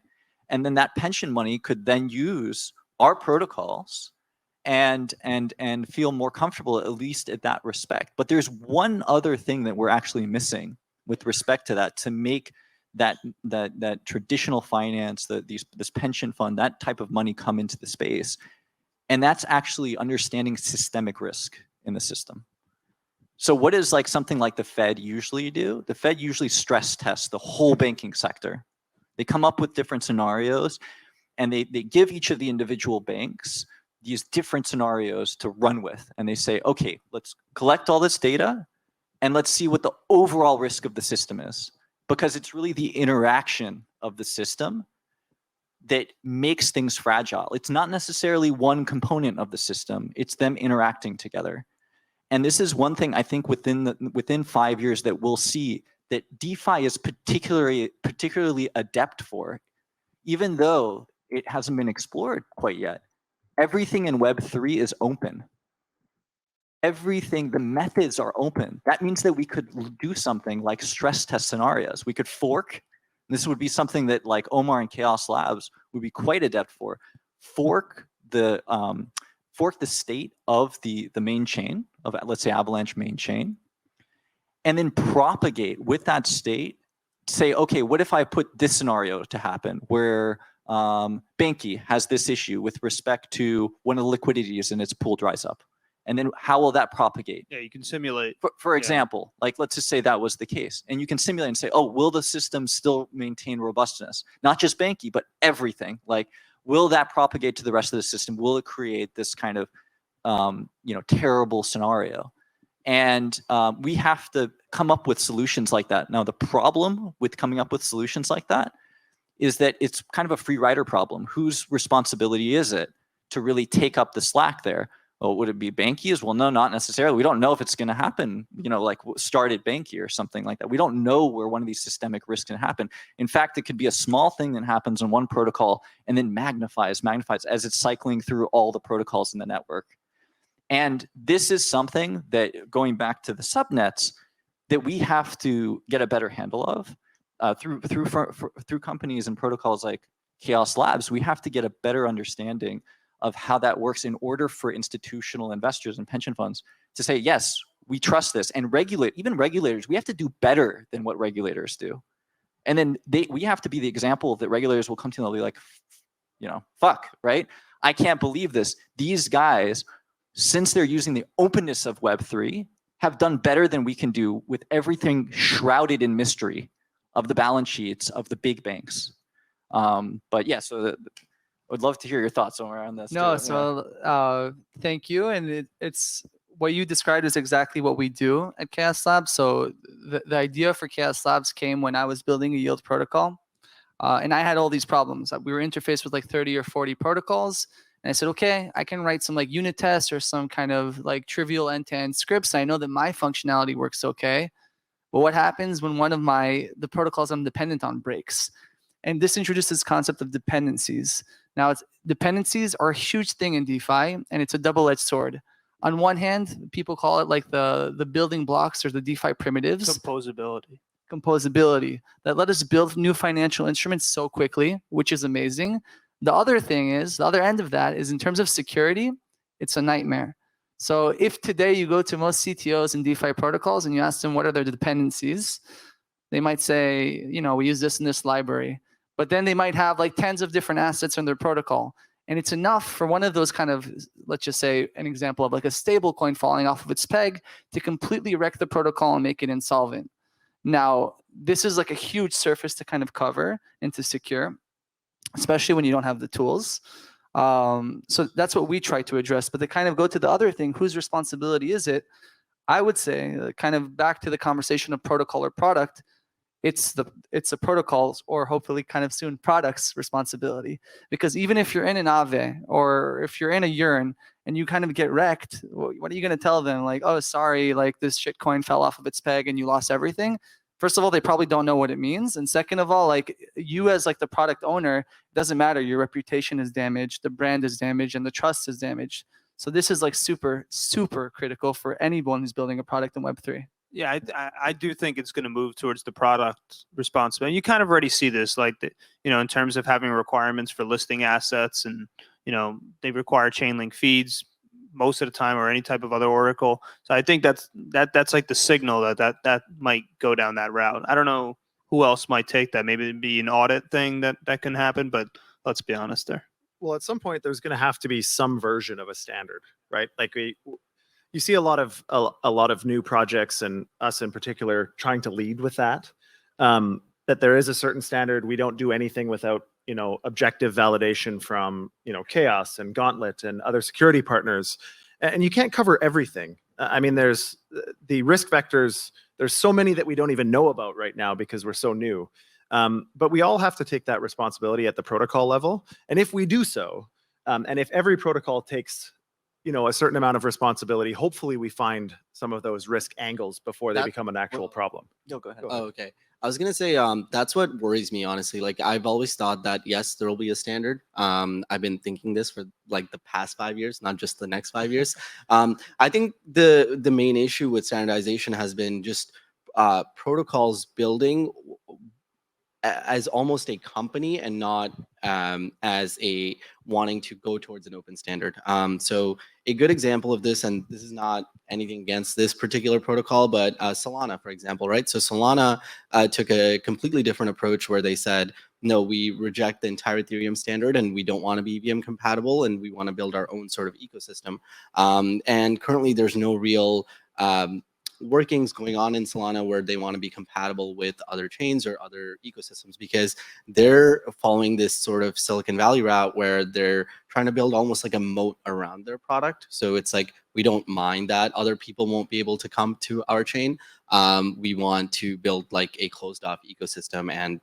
And then that pension money could then use our protocols and feel more comfortable, at least at that respect. But there's one other thing that we're actually missing with respect to that, to make that traditional finance, this pension fund, that type of money come into the space. And that's actually understanding systemic risk in the system. So what does something like the Fed usually do? The Fed usually stress tests the whole banking sector. They come up with different scenarios, and they give each of the individual banks these different scenarios to run with. And they say, okay, let's collect all this data and let's see what the overall risk of the system is. Because it's really the interaction of the system that makes things fragile. It's not necessarily one component of the system, it's them interacting together. And this is one thing I think within 5 years that we'll see that DeFi is particularly adept for, even though it hasn't been explored quite yet. Everything in Web3 is open. Everything, the methods are open. That means that we could do something like stress test scenarios. We could fork. This would be something that Omar and Chaos Labs would be quite adept for. Fork the state of the main chain of, let's say, Avalanche main chain, and then propagate with that state. Say, okay, what if I put this scenario to happen where Banky has this issue with respect to one of the liquidities and its pool dries up? And then how will that propagate? Yeah, you can simulate. For example, let's just say that was the case. And you can simulate and say, oh, will the system still maintain robustness? Not just Banky, but everything. Will that propagate to the rest of the system? Will it create this kind of terrible scenario? And we have to come up with solutions like that. Now, the problem with coming up with solutions like that is that it's kind of a free rider problem. Whose responsibility is it to really take up the slack there? Well, would it be Banky's? Well, no, not necessarily. We don't know if it's going to happen, like started Banky or something like that. We don't know where one of these systemic risks can happen. In fact, it could be a small thing that happens in one protocol and then magnifies as it's cycling through all the protocols in the network. And this is something that, going back to the subnets, that we have to get a better handle of through companies and protocols like Chaos Labs. We have to get a better understanding of how that works in order for institutional investors and pension funds to say, yes, we trust this. And even regulators, we have to do better than what regulators do. And then we have to be the example that regulators will come to and they'll be like, fuck, right? I can't believe this. These guys, since they're using the openness of Web3, have done better than we can do with everything shrouded in mystery of the balance sheets of the big banks. But yeah, so I would love to hear your thoughts on this. No, too. so thank you. And it's what you described is exactly what we do at Chaos Labs. So the idea for Chaos Labs came when I was building a yield protocol. And I had all these problems. We were interfaced with 30 or 40 protocols. And I said, okay, I can write some unit tests or some kind of trivial end-to-end scripts. I know that my functionality works okay. But what happens when one of the protocols I'm dependent on breaks? And this introduces this concept of dependencies. Now, dependencies are a huge thing in DeFi, and it's a double-edged sword. On one hand, people call it the building blocks or the DeFi primitives. Composability that let us build new financial instruments so quickly, which is amazing. The other thing is, the other end of that is in terms of security, it's a nightmare. So if today you go to most CTOs in DeFi protocols and you ask them what are their dependencies, they might say, we use this in this library. But then they might have tens of different assets in their protocol. And it's enough for one of those kind of, let's just say an example of a stable coin falling off of its peg to completely wreck the protocol and make it insolvent. Now, this is a huge surface to kind of cover and to secure, especially when you don't have the tools. So that's what we try to address. But to kind of go to the other thing, whose responsibility is it? I would say, kind of back to the conversation of protocol or product, it's a protocol's, or hopefully kind of soon product's responsibility. Because even if you're in an Aave or if you're in a Yearn and you kind of get wrecked, what are you going to tell them? Like, oh, sorry, like this shit coin fell off of its peg and you lost everything. First of all, they probably don't know what it means. And second of all, like you as like the product owner, it doesn't matter. Your reputation is damaged, the brand is damaged, and the trust is damaged. So this is like super, super critical for anyone who's building a product in Web3. Yeah, I do think it's going to move towards the product responsibility. You kind of already see this, like, in terms of having requirements for listing assets, and, they require Chainlink feeds most of the time, or any type of other oracle. So I think that's like the signal that might go down that route. I don't know who else might take that. Maybe it'd be an audit thing that can happen, but let's be honest there. Well, at some point, there's going to have to be some version of a standard, right? Like you see a lot of new projects, and us in particular, trying to lead with that. That there is a certain standard. We don't do anything without objective validation from Chaos and Gauntlet and other security partners. And you can't cover everything. I mean, there's the risk vectors. There's so many that we don't even know about right now because we're so new. But we all have to take that responsibility at the protocol level. And if we do so, and if every protocol takes a certain amount of responsibility, hopefully we find some of those risk angles before they become an actual problem. No, go ahead. Oh, okay. I was going to say, that's what worries me, honestly. Like, I've always thought that, yes, there will be a standard. I've been thinking this for like the past 5 years, not just the next 5 years. I think the main issue with standardization has been just protocols building as almost a company, and not as a wanting to go towards an open standard. So a good example of this, and this is not anything against this particular protocol, but Solana, for example, right? So Solana took a completely different approach where they said, no, we reject the entire Ethereum standard and we don't want to be EVM compatible, and we want to build our own sort of ecosystem. And currently there's no real workings going on in Solana where they want to be compatible with other chains or other ecosystems, because they're following this sort of Silicon Valley route where they're trying to build almost like a moat around their product. So it's like, we don't mind that other people won't be able to come to our chain. We want to build like a closed off ecosystem, and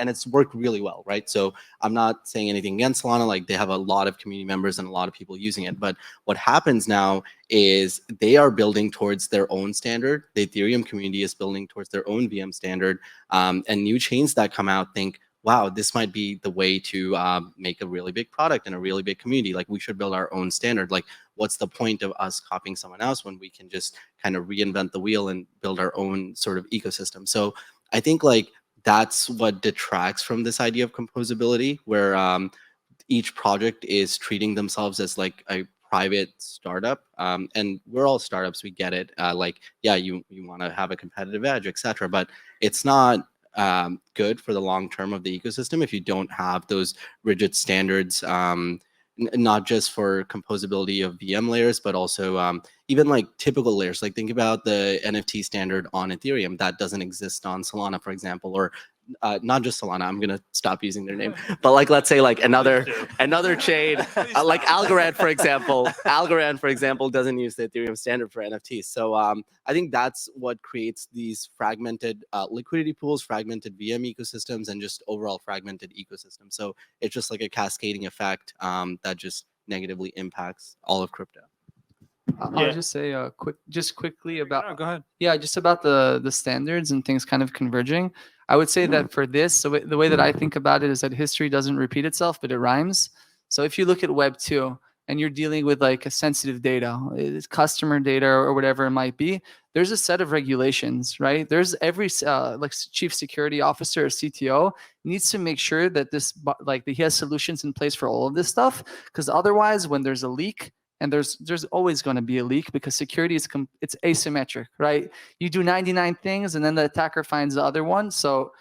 it's worked really well, right? So I'm not saying anything against Solana. Like, they have a lot of community members and a lot of people using it. But what happens now is they are building towards their own standard. The Ethereum community is building towards their own VM standard. And new chains that come out think, wow, this might be the way to make a really big product and a really big community. Like, we should build our own standard. Like, what's the point of us copying someone else when we can just kind of reinvent the wheel and build our own sort of ecosystem? So I think like that's what detracts from this idea of composability, where each project is treating themselves as like a private startup. And we're all startups, we get it. Like, yeah, you want to have a competitive edge, etc. But it's not good for the long term of the ecosystem if you don't have those rigid standards, not just for composability of VM layers, but also even like typical layers. Like, think about the NFT standard on Ethereum that doesn't exist on Solana, for example, or not just Solana. I'm gonna stop using their name, but like, let's say like another chain, like Algorand, for example. Algorand, for example, doesn't use the Ethereum standard for NFTs. So I think that's what creates these fragmented liquidity pools, fragmented VM ecosystems, and just overall fragmented ecosystems. So it's just like a cascading effect that just negatively impacts all of crypto. I'll just say quickly about. No, go ahead. Yeah, just about the standards and things kind of converging. I would say that for this, so the way that I think about it is that history doesn't repeat itself, but it rhymes. So if you look at Web 2 and you're dealing with like a sensitive data, it's customer data or whatever it might be, there's a set of regulations, right? There's every like chief security officer or CTO needs to make sure that that he has solutions in place for all of this stuff, because otherwise, when there's a leak, and there's always going to be a leak, because security is it's asymmetric, right? You do 99 things and then the attacker finds the other one. So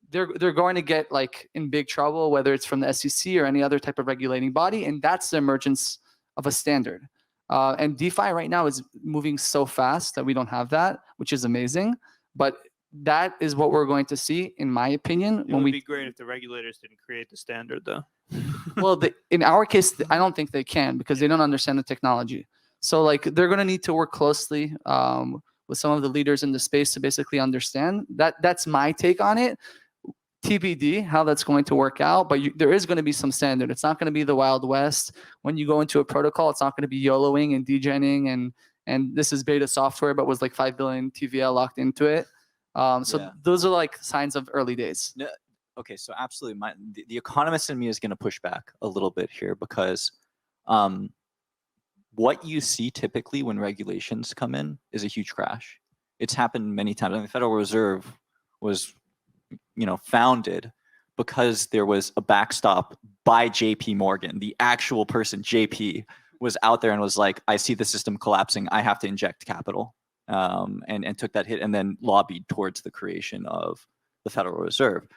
they're going to get like in big trouble, whether it's from the SEC or any other type of regulating body. And that's the emergence of a standard. And DeFi right now is moving so fast that we don't have that, which is amazing. But that is what we're going to see, in my opinion. It would be great if the regulators didn't create the standard, though. Well, in our case, I don't think they can, because they don't understand the technology. So like they're going to need to work closely with some of the leaders in the space to basically understand that. That's my take on it. TBD how that's going to work out, but there is going to be some standard. It's not going to be the Wild West. When you go into a protocol, it's not going to be YOLOing and degenning and this is beta software, but was like 5 billion TVL locked into it. So Yeah. those are like signs of early days. No, okay, so absolutely, the economist in me is going to push back a little bit here because what you see typically when regulations come in is a huge crash. It's happened many times. I mean, the Federal Reserve was, founded because there was a backstop by JP Morgan. The actual person, JP, was out there and was like, I see the system collapsing. I have to inject capital, and took that hit and then lobbied towards the creation of the Federal Reserve.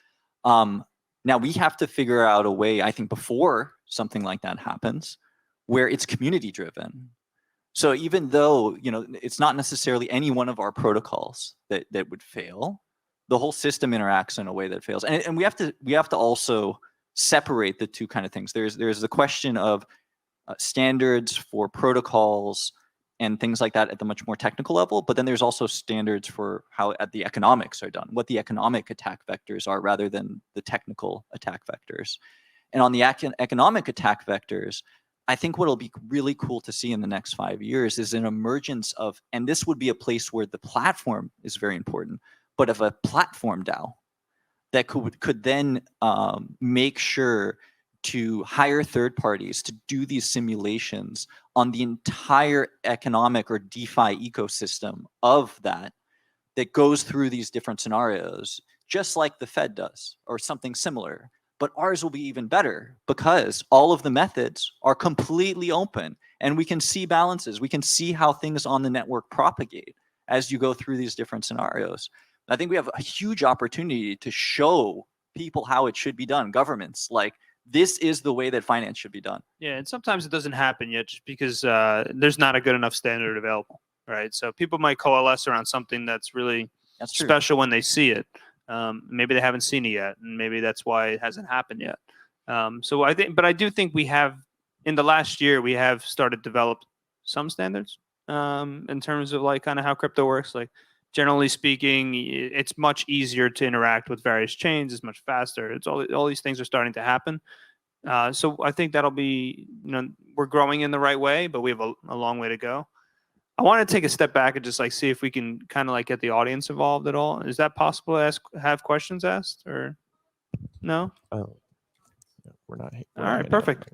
Now we have to figure out a way, I think, before something like that happens, where it's community driven. So even though, it's not necessarily any one of our protocols that would fail, the whole system interacts in a way that fails. And we have to also separate the two kind of things. There's the question of standards for protocols and things like that at the much more technical level, but then there's also standards for how the economics are done, what the economic attack vectors are rather than the technical attack vectors. And on the economic attack vectors, I think what'll be really cool to see in the next 5 years is an emergence of, and this would be a place where the platform is very important, but of a platform DAO that could then make sure to hire third parties to do these simulations on the entire economic or DeFi ecosystem of that goes through these different scenarios, just like the Fed does or something similar. But ours will be even better because all of the methods are completely open and we can see balances. We can see how things on the network propagate as you go through these different scenarios. I think we have a huge opportunity to show people how it should be done. Governments, like, this is the way that finance should be done. Yeah, and sometimes it doesn't happen yet just because there's not a good enough standard available, right? So people might coalesce around something that's really That's true. special when they see it. Maybe they haven't seen it yet, and maybe that's why it hasn't happened yet. So I do think we have, in the last year, we have started to develop some standards in terms of like kind of how crypto works. Like, generally speaking, it's much easier to interact with various chains. It's much faster. It's all these things are starting to happen. So I think that'll be, we're growing in the right way, but we have a long way to go. I want to take a step back and just like see if we can kind of like get the audience involved at all. Is that possible to have questions asked or no? Oh, no, we're not. All right, perfect.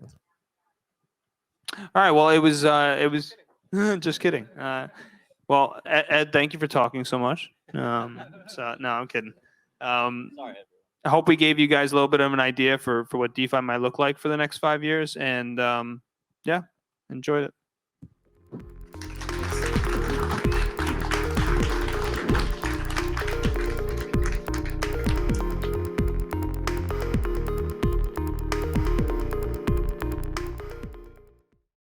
All right. Well, it was just kidding. Well, Ed, thank you for talking so much. So no, I'm kidding. Sorry. I hope we gave you guys a little bit of an idea for what DeFi might look like for the next 5 years, and yeah, enjoyed it.